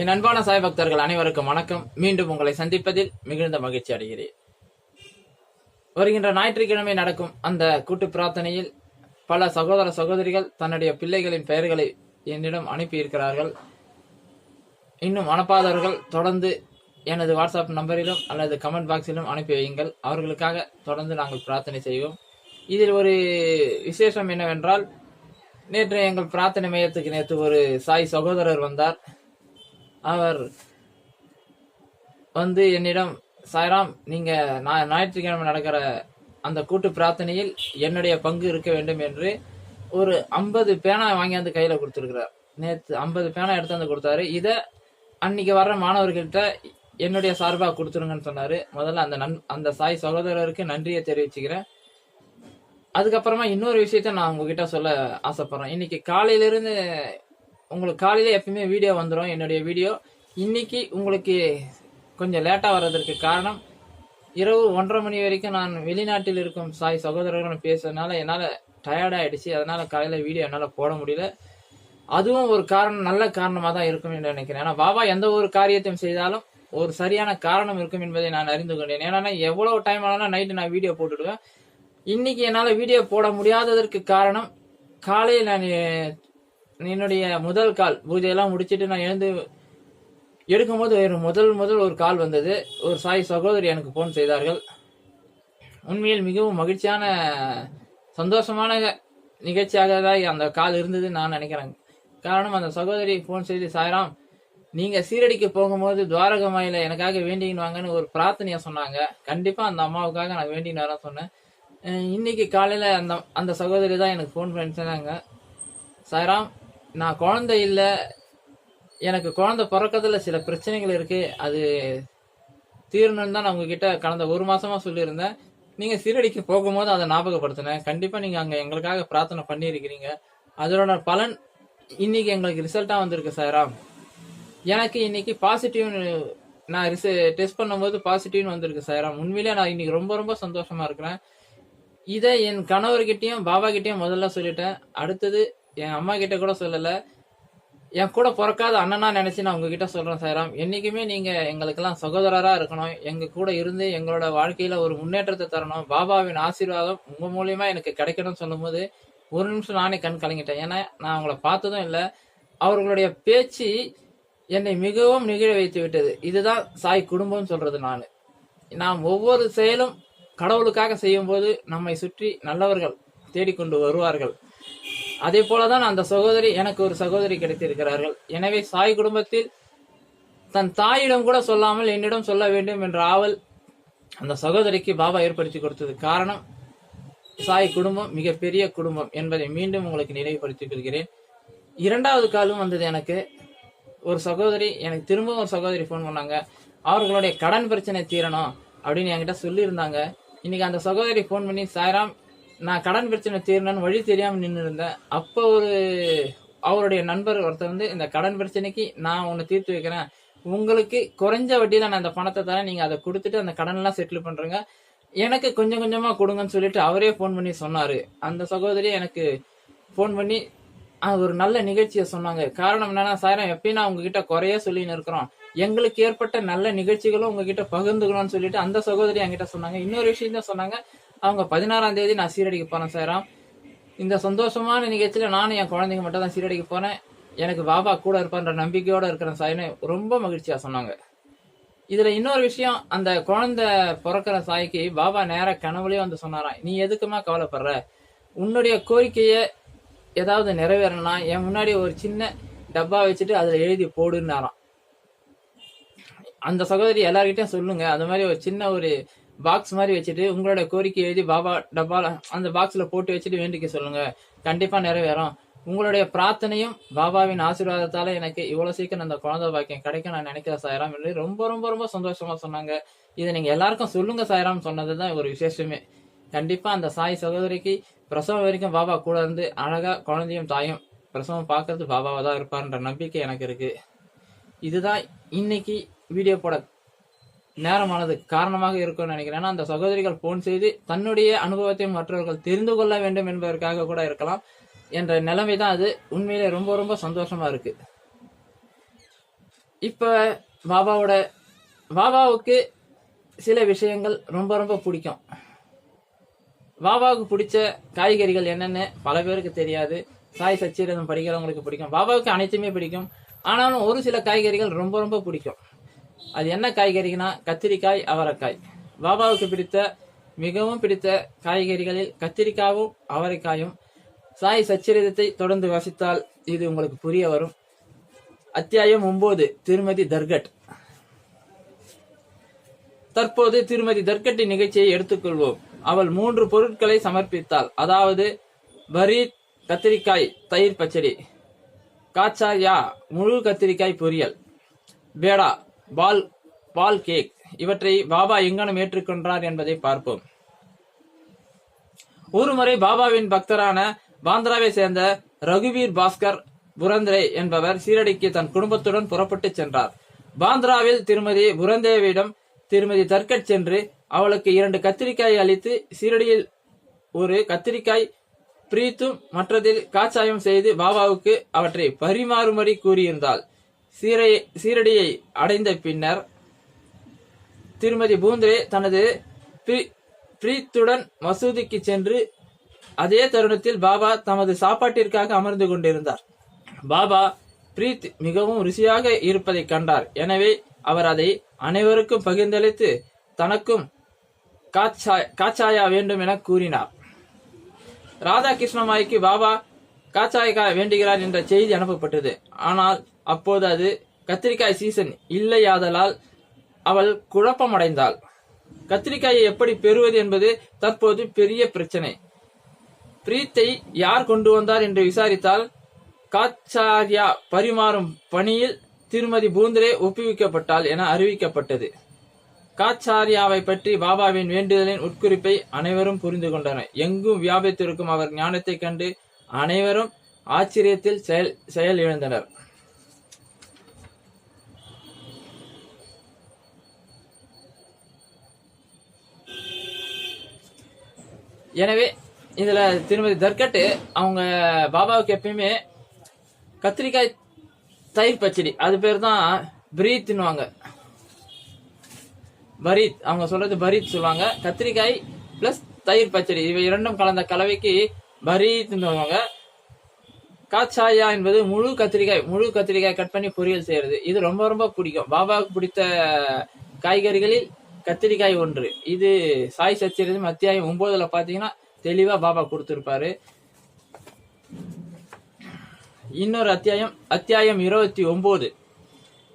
என் அன்பான சாய் பக்தர்கள் அனைவருக்கும் வணக்கம். மீண்டும் உங்களை சந்திப்பதில் மிகுந்த மகிழ்ச்சி அடைகிறேன். வருகின்ற ஞாயிற்றுக்கிழமை நடக்கும் அந்த கூட்டு பிரார்த்தனையில் பல சகோதர சகோதரிகள் தன்னுடைய பிள்ளைகளின் பெயர்களை என்னிடம் அனுப்பியிருக்கிறார்கள். இன்னும் அனுப்பாதவர்கள் தொடர்ந்து எனது வாட்ஸ்அப் நம்பரிலும் அல்லது கமெண்ட் பாக்ஸிலும் அனுப்பி வையுங்கள். அவர்களுக்காக தொடர்ந்து நாங்கள் பிரார்த்தனை செய்வோம். இதில் ஒரு விசேஷம் என்னவென்றால், நேற்று எங்கள் பிரார்த்தனை மையத்துக்கு நேற்று ஒரு சாய் சகோதரர் வந்தார். அவர் வந்து என்னிடம், சாய்ராம், நீங்க ஞாயிற்றுக்கிழமை நடக்கிற அந்த கூட்டு பிரார்த்தனையில் என்னுடைய பங்கு இருக்க வேண்டும் என்று ஒரு 50 பேனா வாங்கியாந்து கையில கொடுத்துருக்கிறார். நேற்று 50 பேனா எடுத்து வந்து கொடுத்தாரு. இதை அன்னைக்கு வர்ற மாணவர்கள்ட்ட என்னுடைய சார்பாக கொடுத்துருங்கன்னு சொன்னாரு. முதல்ல அந்த சாய் சகோதரருக்கு நன்றியை தெரிவிச்சுக்கிறேன். அதுக்கப்புறமா இன்னொரு விஷயத்த நான் உங்ககிட்ட சொல்ல ஆசைப்படுறேன். இன்னைக்கு காலையிலிருந்து உங்களுக்கு காலையில எப்பயுமே வீடியோ வந்துடும், என்னுடைய வீடியோ. இன்னைக்கு உங்களுக்கு கொஞ்சம் லேட்டா வர்றதற்கு காரணம், இரவு 1:30 மணி வரைக்கும் நான் வெளிநாட்டில் இருக்கும் சாய் சகோதரர்களும் பேசுறதுனால என்னால் டயர்ட் ஆயிடுச்சு. அதனால காலையில வீடியோ என்னால் போட முடியல. அதுவும் ஒரு காரணம், நல்ல காரணமாக தான் இருக்கும் என்று நினைக்கிறேன். ஏன்னா பாபா எந்த ஒரு காரியத்தையும் செய்தாலும் ஒரு சரியான காரணம் இருக்கும் என்பதை நான் அறிந்து கொண்டேன். ஏன்னா எவ்வளவு டைம் ஆனாலும் நைட்டு நான் வீடியோ போட்டுடுவேன். இன்னைக்கு என்னால் வீடியோ போட முடியாததற்கு காரணம், காலையில் நான் என்னுடைய முதல் கால் பூஜையெல்லாம் முடிச்சுட்டு நான் எழுந்து எடுக்கும்போது முதல் ஒரு கால் வந்தது. ஒரு சாய் சகோதரி எனக்கு போன் செய்தார்கள். உண்மையில் மிகவும் மகிழ்ச்சியான சந்தோஷமான நிகழ்ச்சியாக தான் அந்த கால் இருந்தது நான் நினைக்கிறேன். காரணம், அந்த சகோதரி போன் செய்து, சாய்ராம், நீங்க சீரடிக்கு போகும்போது துவாரகமாயில எனக்காக வேண்டின்னு வாங்கன்னு ஒரு பிரார்த்தனையா சொன்னாங்க. கண்டிப்பா அந்த அம்மாவுக்காக நான் வேண்டின்னு வர சொன்னேன். இன்னைக்கு காலையில அந்த சகோதரி தான் எனக்கு போன் பண்ணி சொன்னாங்க, சாய்ராம், நான் குழந்தை இல்லை, எனக்கு குழந்தை பிறக்கிறதுல சில பிரச்சனைகள் இருக்கு, அது தீரணும்னு தான் நான் உங்ககிட்ட கடந்த 1 மாசமா சொல்லியிருந்தேன். நீங்க சீரடிக்கு போகும்போது அதை ஞாபகப்படுத்தினேன். கண்டிப்பா நீங்க அங்க எங்களுக்காக பிரார்த்தனை பண்ணியிருக்கிறீங்க. அதோட பலன் இன்னைக்கு எங்களுக்கு ரிசல்ட்டா வந்திருக்கு சாய்ராம். எனக்கு இன்னைக்கு பாசிட்டிவ், நான் டெஸ்ட் பண்ணும்போது பாசிட்டிவ்னு வந்திருக்கு சாய்ராம். உண்மையிலே நான் இன்னைக்கு ரொம்ப ரொம்ப சந்தோஷமா இருக்கிறேன். இதை என் கணவர்கிட்டையும் பாபா கிட்டையும் முதல்ல சொல்லிட்டேன். அடுத்தது என் அம்மா கிட்ட கூட சொல்லல. என் கூட பிறக்காத அண்ணனா நினைச்சு நான் உங்ககிட்ட சொல்றேன் சாய்ராம். என்னைக்குமே நீங்க எங்களுக்கெல்லாம் சகோதரரா இருக்கணும். எங்க கூட இருந்து எங்களோட வாழ்க்கையில ஒரு முன்னேற்றத்தை தரணும். பாபாவின் ஆசீர்வாதம் உங்க மூலியமா எனக்கு கிடைக்கணும்னு சொல்லும் போது ஒரு நிமிஷம் நானே கண் கலங்கிட்டேன். ஏன்னா நான் அவங்கள பார்த்ததும் இல்லை. அவர்களுடைய பேச்சு என்னை மிகவும் நிகழ வைத்து விட்டது. இதுதான் சாய் குடும்பம் சொல்றது. நாம் ஒவ்வொரு செயலும் கடவுளுக்காக செய்யும் போது நம்மை சுற்றி நல்லவர்கள் தேடிக்கொண்டு வருவார்கள். அதே போலதான் அந்த சகோதரி, எனக்கு ஒரு சகோதரி கிடைத்திருக்கிறார்கள். எனவே சாய் குடும்பத்தில் தன் தாயிடம் கூட சொல்லாமல் என்னிடம் சொல்ல வேண்டும் என்ற ஆவல் அந்த சகோதரிக்கு பாபா ஏற்படுத்தி கொடுத்தது. காரணம், சாய் குடும்பம் மிகப்பெரிய குடும்பம் என்பதை மீண்டும் உங்களுக்கு நினைவுபடுத்திக் கொள்கிறேன். 2வது காலும் வந்தது எனக்கு. ஒரு சகோதரி எனக்கு திரும்பவும் ஒரு சகோதரி போன் பண்ணாங்க. அவர்களுடைய கடன் பிரச்சனை தீரணும் அப்படின்னு என்கிட்ட சொல்லியிருந்தாங்க. இன்னைக்கு அந்த சகோதரி போன் பண்ணி, சாய்ராம், நான் கடன் பிரச்சனை தீரணும்னு வழி தெரியாம நின்று இருந்தேன். அப்போ அவருடைய நண்பர் ஒருத்தர் வந்து, இந்த கடன் பிரச்சனைக்கு நான் உன்னை தீர்த்து வைக்கிறேன், உங்களுக்கு குறைஞ்ச வட்டியில நான் அந்த பணத்தை தரேன், நீங்க அதை கொடுத்துட்டு அந்த கடன் எல்லாம் செட்டில் பண்றீங்க, எனக்கு கொஞ்சம் கொஞ்சமா கொடுங்கன்னு சொல்லிட்டு அவரே போன் பண்ணி சொன்னாரு. அந்த சகோதரி எனக்கு போன் பண்ணி ஒரு நல்ல நிகழ்ச்சியை சொன்னாங்க. காரணம் என்னன்னா, சாய்ராம், எப்பயும் நான் உங்ககிட்ட குறைய சொல்லின்னு இருக்கிறோம், எங்களுக்கு ஏற்பட்ட நல்ல நிகழ்ச்சிகளும் உங்ககிட்ட பகிர்ந்துக்கணும்னு சொல்லிட்டு அந்த சகோதரி என்கிட்ட சொன்னாங்க. இன்னொரு விஷயம் தான் சொன்னாங்க, அவங்க 16ஆம் தேதி நான் சீரடிக்கு போறேன் சாய்ராம். இந்த சந்தோஷமான நிகழ்ச்சியில நானும் என் குழந்தைங்க மட்டும் தான் சீரடிக்கு போறேன், எனக்கு பாபா கூட இருப்பான்ற நம்பிக்கையோட இருக்கிறேன் சாய்னு ரொம்ப மகிழ்ச்சியா சொன்னாங்க. இதுல இன்னொரு விஷயம், அந்த குழந்தை பிறக்கிற சாய்க்கு பாபா நேர கனவுலயே வந்து சொன்னாராம், நீ எதுக்குமா கவலைப்படுற, உன்னுடைய கோரிக்கைய ஏதாவது நிறைவேறனா என் முன்னாடி ஒரு சின்ன டப்பா வச்சுட்டு அதுல எழுதி போடுன்னாராம். அந்த சகோதரி எல்லார்கிட்டையும் சொல்லுங்க, அது மாதிரி ஒரு சின்ன ஒரு பாக்ஸ் மாதிரி வச்சுட்டு உங்களோட கோரிக்கை எழுதி பாபா டப்பால அந்த பாக்ஸ்ல போட்டு வச்சுட்டு வேண்டிக்க சொல்லுங்க, கண்டிப்பா நிறைவேறும். உங்களுடைய பிரார்த்தனையும் பாபாவின் ஆசீர்வாதத்தால எனக்கு இவ்வளவு சீக்கிரம் அந்த குழந்தை பாக்கியம் கிடைக்கும் நான் நினைக்கிறேன் சாய்ராம் என்று ரொம்ப ரொம்ப ரொம்ப சந்தோஷமா சொன்னாங்க. இதை நீங்க எல்லாருக்கும் சொல்லுங்க சாய்ராம் சொன்னதுதான் ஒரு விசேஷமே. கண்டிப்பா அந்த சாய் சகோதரிக்கு பிரசவம் வரைக்கும் பாபா கூட இருந்து அழகா குழந்தையும் தாயும் பிரசவம் பார்க்கறது பாபாவா தான் இருப்பார்ன்ற நம்பிக்கை எனக்கு இருக்கு. இதுதான் இன்னைக்கு வீடியோ போட நேரமானது காரணமாக இருக்கும்னு நினைக்கிறேன். அந்த சகோதரிகள் போன் செய்து தன்னுடைய அனுபவத்தை மற்றவர்கள் தெரிந்து கொள்ள வேண்டும் என்பதற்காக கூட இருக்கலாம் என்ற நிலைமை தான் அது. உண்மையிலே ரொம்ப ரொம்ப சந்தோஷமா இருக்கு. இப்ப பாபாவுக்கு சில விஷயங்கள் ரொம்ப ரொம்ப பிடிக்கும். பாபாவுக்கு பிடிச்ச காய்கறிகள் என்னன்னு பல பேருக்கு தெரியாது. சாய் சச்சிரதம் படிக்கிறவங்களுக்கு பிடிக்கும். பாபாவுக்கு அனைத்துமே பிடிக்கும். ஆனாலும் ஒரு சில காய்கறிகள் ரொம்ப ரொம்ப பிடிக்கும். அது என்ன காய்கறினா கத்திரிக்காய், அவரைக்காய். பாபாவுக்கு மிகவும் பிடித்த காய்கறிகளில் கத்திரிக்காயும் அவரைக்காயும். சாய் சச்சிரதத்தை தொடர்ந்து வாசித்தால் இது உங்களுக்கு புரிய வரும். அத்தியாயம் 9, திருமதி தர்கட். தற்போது திருமதி தர்கட்டின் நிகழ்ச்சியை எடுத்துக்கொள்வோம். அவள் 3 பொருட்களை சமர்ப்பித்தாள். அதாவது பரீத் கத்திரிக்காய் தயிர் பச்சடி, காச்சாயா முழு கத்திரிக்காய் பொரியல், பேடா பால் கேக். இவற்றை பாபா எங்கனம் ஏற்றுக்கொண்டார் என்பதை பார்ப்போம். ஒருமுறை பாபாவின் பக்தரான பாந்திராவை சேர்ந்த ரகுவீர் பாஸ்கர் புரந்தே என்பவர் சீரடிக்கு தன் குடும்பத்துடன் புறப்பட்டு சென்றார். பாந்திராவில் திருமதி புரந்தேவிடம் திருமதி தர்கட் சென்று அவளுக்கு 2 கத்திரிக்காய் அளித்து சீரடியில் ஒரு கத்திரிக்காய் பிரீத்தும் மற்றதில் காச்சாயம் செய்து பாபாவுக்கு அவற்றை பரிமாறும்படி கூறியிருந்தாள். சீரடியை அடைந்த பின்னர் திருமதி பூந்தே தனது பிரீத்துடன் மசூதிக்கு சென்று அதே தருணத்தில் பாபா தமது சாப்பாட்டிற்காக அமர்ந்து கொண்டிருந்தார். பாபா பிரீத் மிகவும் ருசியாக இருப்பதை கண்டார். எனவே அவர் அதை அனைவருக்கும் பகிர்ந்தளித்து தனக்கும் காச்சாயா வேண்டும் என கூறினார். ராதாகிருஷ்ணமாய்க்கு பாபா காச்சாயா வேண்டுகிறார் என்ற செய்தி அனுப்பப்பட்டது. ஆனால் அப்போது அது கத்திரிக்காய் சீசன் இல்லையாதலால் அவள் குழப்பமடைந்தாள். கத்திரிக்காயை எப்படி பெறுவது என்பது தற்போது பெரிய பிரச்சனை. பிரீத்தை யார் கொண்டு வந்தார் என்று விசாரித்தால் காச்சாயா பரிமாறும் பணியில் திருமதி பூந்தே ஒப்புவிக்கப்பட்டாள் என அறிவிக்கப்பட்டது. காச்சாரியாவை பற்றி பாபாவின் வேண்டுதலின் உட்குறிப்பை அனைவரும் புரிந்து கொண்டனர். எங்கும் வியாபித்திருக்கும் அவர் ஞானத்தை கண்டு அனைவரும் ஆச்சரியத்தில் செயல் இழந்தனர். எனவே இதுல திருமதி தர்கட் அவங்க பாபாவுக்கு எப்பயுமே கத்திரிக்காய் தயிர் பச்சடி, அது பேர் தான் பிரீத்னுவாங்க. பரீத், அவங்க சொல்றது பரீத் சொல்லுவாங்க. கத்திரிக்காய் பிளஸ் தயிர் பச்சடி இவை இரண்டும் கலந்த கலவைக்கு பரீத் சொல்லுவாங்க. காச்சாயா என்பது முழு கத்திரிக்காய் கட் பண்ணி பொரியல் செய்யறது. இது ரொம்ப ரொம்ப பிடிக்கும். பாபாவுக்கு பிடித்த காய்கறிகளில் கத்திரிக்காய் ஒன்று. இது சாய் சச்சிரதம் அத்தியாயம் 9 பாத்தீங்கன்னா தெளிவா பாபா கொடுத்திருப்பாரு. இன்னொரு அத்தியாயம் 29,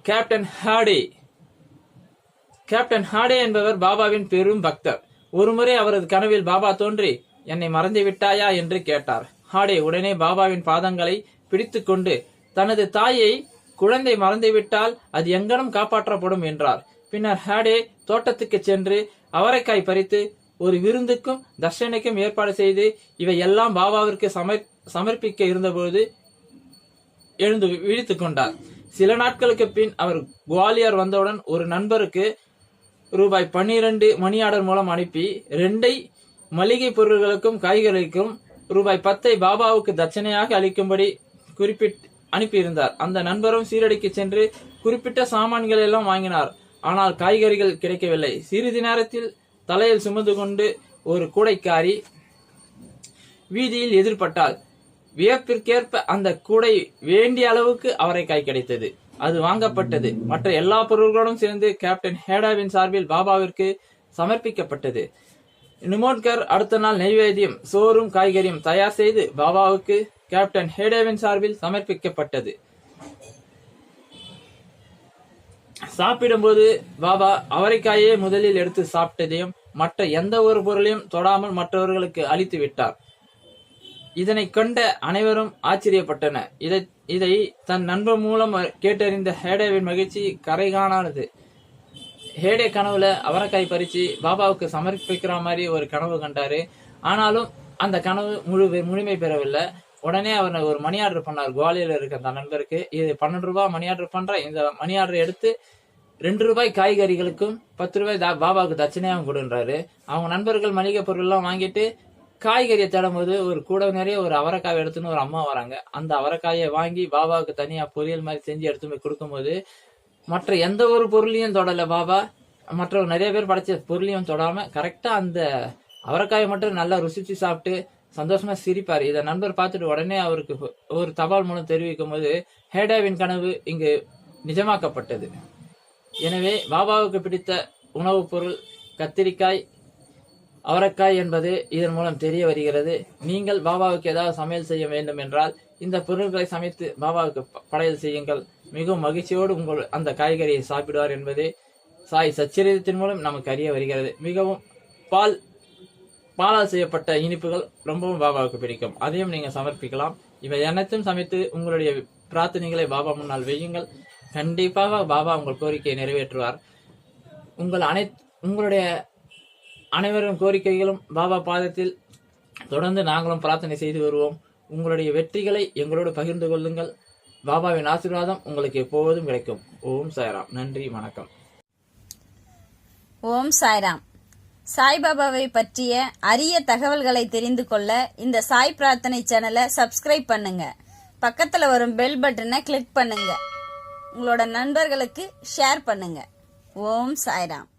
கேப்டன் ஹாடே. கேப்டன் ஹாடே என்பவர் பாபாவின் பெரும் பக்தர். ஒருமுறை அவரது கனவில் பாபா தோன்றி என்னை மறந்து விட்டாயா என்று கேட்டார். ஹாடே உடனே பாபாவின் பாதங்களை பிடித்துக் கொண்டு தனது தாயை குழந்தை மறந்துவிட்டால் அது எங்கனம் காப்பாற்றப்படும் என்றார். பின்னர் ஹாடே தோட்டத்துக்கு சென்று அவரைக்காய் பறித்து ஒரு விருந்துக்கும் தர்ஷனைக்கும் ஏற்பாடு செய்து இவை எல்லாம் பாபாவிற்கு சமர்ப்பிக்க இருந்தபோது எழுந்து விழித்துக் கொண்டார். சில நாட்களுக்கு பின் அவர் குவாலியர் வந்தவுடன் ஒரு நண்பருக்கு ரூபாய் 12 மணி ஆர்டர் மூலம் அனுப்பி 2 மளிகை பொருட்களுக்கும் காய்கறிகளுக்கும் ரூபாய் 10 பாபாவுக்கு தட்சணையாக அளிக்கும்படி அனுப்பியிருந்தார். அந்த நண்பரும் சீரடிக்கு சென்று குறிப்பிட்ட சாமான்கள் எல்லாம் வாங்கினார். ஆனால் காய்கறிகள் கிடைக்கவில்லை. சிறிது நேரத்தில் தலையில் சுமந்து கொண்டு ஒரு கூடைக்காரி வீதியில் எதிர்பட்டாள். வியப்பிற்கேற்ப அந்த கூடை வேண்டிய அளவுக்கு அவரைக்காய் கிடைத்தது. அது வாங்கப்பட்டது. மற்ற எல்லா பொருள்களும் சேர்ந்து கேப்டன் ஹேடாவின் சார்பில் பாபாவிற்கு சமர்ப்பிக்கப்பட்டது. நிமோட்கர் அடுத்த நாள் நைவேத்தியம் சோறும் காய்கறியும் தயார் செய்து பாபாவுக்கு கேப்டன் ஹேடாவின் சார்பில் சமர்ப்பிக்கப்பட்டது. சாப்பிடும்போது பாபா அவரைக்காயே முதலில் எடுத்து சாப்பிட்டதையும் மற்ற எந்த ஒரு பொருளையும் தொடாமல் மற்றவர்களுக்கு அளித்து விட்டார். இதனை கண்ட அனைவரும் ஆச்சரியப்பட்டனர். இதை தன் நண்பர் மூலம் கேட்டறிந்த ஹேடேவின் மகிழ்ச்சி கரை காணானது. ஹேடே கனவுல அவரைக்காய் பறிச்சு பாபாவுக்கு சமர்ப்பிக்கிற மாதிரி ஒரு கனவு கண்டாரு. ஆனாலும் அந்த கனவு முழுமை பெறவில்லை. உடனே அவர் ஒரு மணி ஆர்டர் பண்ணார். குவாலியர்ல இருக்க அந்த நண்பருக்கு, இது 12 ரூபாய் மணி ஆர்டர் பண்ற, இந்த மணி ஆர்டர் எடுத்து 2 ரூபாய் காய்கறிகளுக்கும் 10 ரூபாய் பாபாவுக்கு தட்சணையாகவும் கொடுன்றாரு. அவங்க நண்பர்கள் மளிகை பொருள் எல்லாம் வாங்கிட்டு காய்கறியை தேடும்போது ஒரு கூட நிறைய ஒரு அவரைக்காய் எடுத்துன்னு ஒரு அம்மா வராங்க. அந்த அவரைக்காயை வாங்கி பாபாவுக்கு தனியா பொரியல் மாதிரி செஞ்சு எடுத்து போய் கொடுக்கும்போது மற்ற எந்த ஒரு பொருளையும் தொடல பாபா. மற்ற நிறைய பேர் படைச்ச பொருளையும் தொடாம கரெக்டா அந்த அவரைக்காயை மட்டும் நல்லா ருசிச்சு சாப்பிட்டு சந்தோஷமா சிரிப்பாரு. இதை நண்பர் பார்த்துட்டு உடனே அவருக்கு ஒரு தபால் மூலம் தெரிவிக்கும் போது ஹேடாவின் கனவு இங்கு நிஜமாக்கப்பட்டது. எனவே பாபாவுக்கு பிடித்த உணவுப் பொருள் கத்திரிக்காய், அவரைக்காய் என்பது இதன் மூலம் தெரிய வருகிறது. நீங்கள் பாபாவுக்கு ஏதாவது சமையல் செய்ய வேண்டும் என்றால் இந்த பொருட்களை சமைத்து பாபாவுக்கு படையல் செய்யுங்கள். மிகவும் மகிழ்ச்சியோடு உங்கள் அந்த காய்கறியை சாப்பிடுவார் என்பது சாய் சச்சரிதத்தின் மூலம் நமக்கு அறிய வருகிறது. மிகவும் பாலால் செய்யப்பட்ட இனிப்புகள் ரொம்பவும் பாபாவுக்கு பிடிக்கும். அதையும் நீங்க சமர்ப்பிக்கலாம். இவை அனைத்தும் சமைத்து உங்களுடைய பிரார்த்தனைகளை பாபா முன்னால் வையுங்கள். கண்டிப்பாக பாபா உங்கள் கோரிக்கையை நிறைவேற்றுவார். உங்களுடைய அனைவரும் கோரிக்கைகளும் பாபா பாதத்தில் தொடர்ந்து நாங்களும் பிரார்த்தனை செய்து வருவோம். உங்களுடைய வெற்றிகளை எங்களோடு பகிர்ந்து கொள்ளுங்கள். பாபாவின் ஆசீர்வாதம் உங்களுக்கு எப்போதும் கிடைக்கும். ஓம் சாய்ராம். நன்றி, வணக்கம். ஓம் சாய்ராம். சாய்பாபாவை பற்றிய அரிய தகவல்களை தெரிந்து கொள்ள இந்த சாய் பிரார்த்தனை சேனலை சப்ஸ்கிரைப் பண்ணுங்க. பக்கத்துல வரும் பெல் பட்டனை கிளிக் பண்ணுங்க. உங்களோட நண்பர்களுக்கு ஷேர் பண்ணுங்க. ஓம் சாய்ராம்.